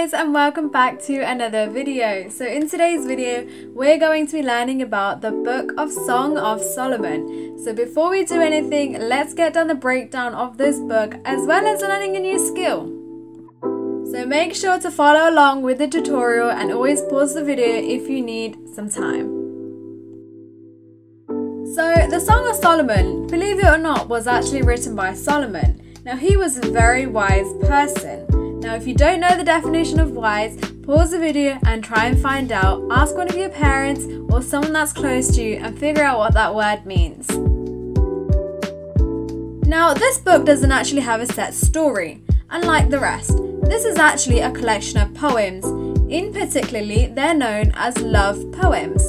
guys, and welcome back to another video. So in today's video we're going to be learning about the book of Song of Solomon. So before we do anything, let's get down the breakdown of this book as well as learning a new skill. So make sure to follow along with the tutorial and always pause the video if you need some time. So the Song of Solomon, believe it or not, was actually written by Solomon. Now he was a very wise person. Now if you don't know the definition of wise, pause the video and try and find out. Ask one of your parents or someone that's close to you and figure out what that word means. Now this book doesn't actually have a set story, unlike the rest. This is actually a collection of poems. In particularly, they're known as love poems.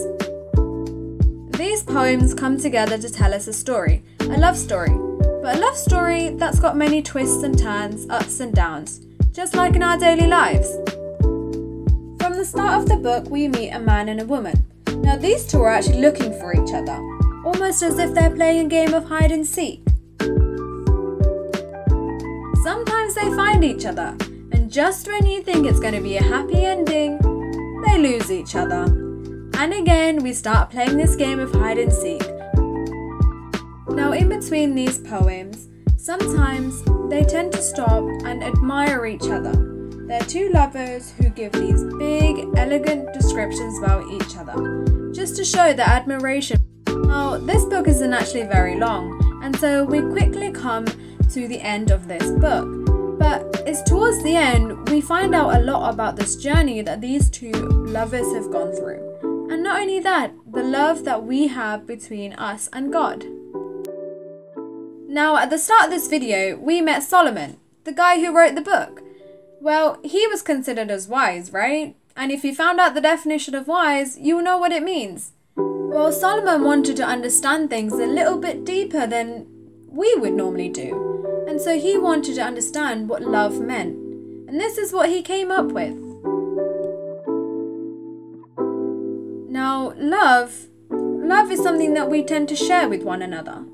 These poems come together to tell us a story, a love story. But a love story that's got many twists and turns, ups and downs, just like in our daily lives. From the start of the book, we meet a man and a woman. Now these two are actually looking for each other, almost as if they're playing a game of hide and seek. Sometimes they find each other, and just when you think it's going to be a happy ending, they lose each other. And again, we start playing this game of hide and seek. Now in between these poems, sometimes they tend to stop and admire each other. They're two lovers who give these big, elegant descriptions about each other, just to show their admiration. Now this book isn't actually very long, and so we quickly come to the end of this book. But it's towards the end we find out a lot about this journey that these two lovers have gone through. And not only that, the love that we have between us and God. Now at the start of this video, we met Solomon, the guy who wrote the book. Well, he was considered as wise, right? And if you found out the definition of wise, you will know what it means. Well, Solomon wanted to understand things a little bit deeper than we would normally do. And so he wanted to understand what love meant. And this is what he came up with. Now, love is something that we tend to share with one another.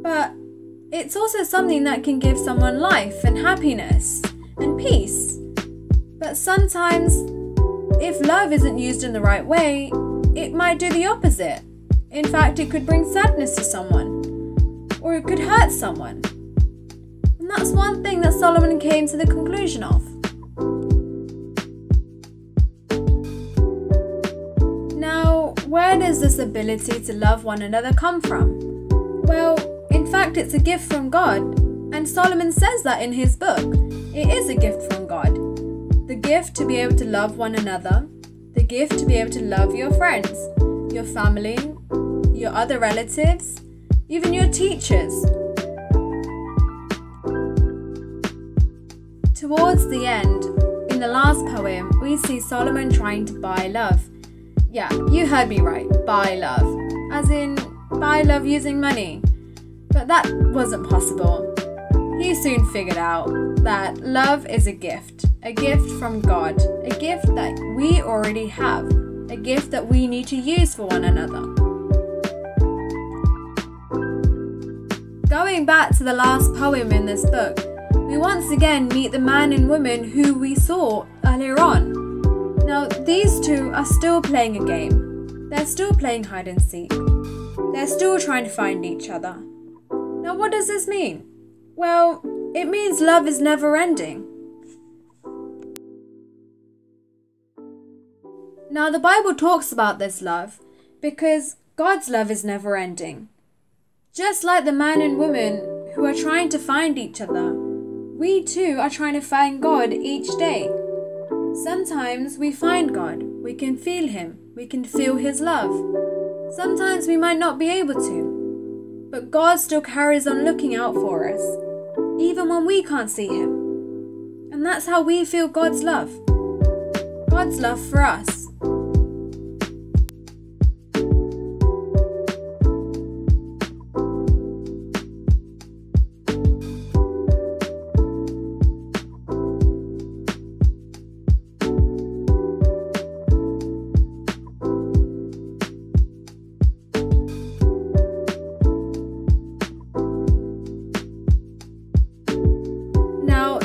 But it's also something that can give someone life and happiness and peace. But sometimes, if love isn't used in the right way, it might do the opposite. In fact, it could bring sadness to someone, or it could hurt someone. And that's one thing that Solomon came to the conclusion of. Now, where does this ability to love one another come from? Well, in fact, it's a gift from God, and Solomon says that in his book. It is a gift from God. The gift to be able to love one another, the gift to be able to love your friends, your family, your other relatives, even your teachers. Towards the end, in the last poem, we see Solomon trying to buy love. Yeah, you heard me right, buy love. As in, buy love using money. But that wasn't possible. He soon figured out that love is a gift from God, a gift that we already have, a gift that we need to use for one another. Going back to the last poem in this book, we once again meet the man and woman who we saw earlier on. Now these two are still playing a game. They're still playing hide and seek. They're still trying to find each other. Now what does this mean? Well, it means love is never ending. Now the Bible talks about this love because God's love is never ending. Just like the man and woman who are trying to find each other, we too are trying to find God each day. Sometimes we find God, we can feel Him, we can feel His love. Sometimes we might not be able to. But God still carries on looking out for us, even when we can't see Him. And that's how we feel God's love for us.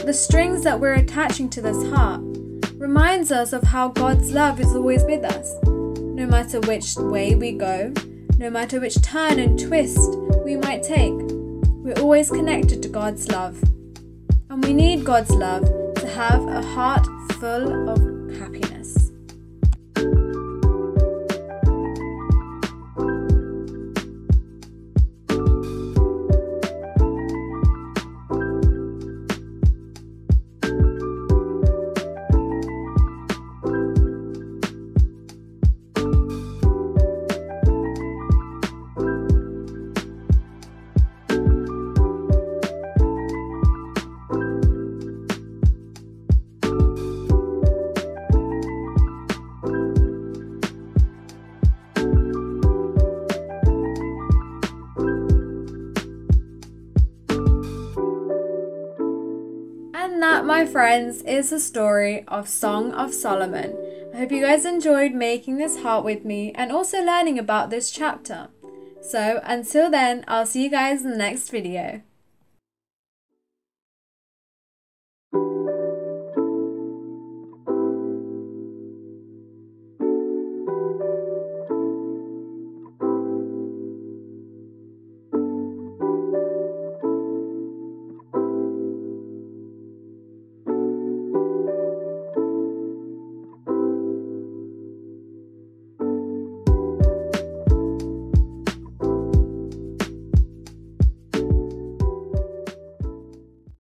The strings that we're attaching to this harp reminds us of how God's love is always with us. No matter which way we go, no matter which turn and twist we might take, we're always connected to God's love. And we need God's love to have a heart full of happiness. And that, my friends, is the story of Song of Solomon. I hope you guys enjoyed making this heart with me and also learning about this chapter. So until then, I'll see you guys in the next video.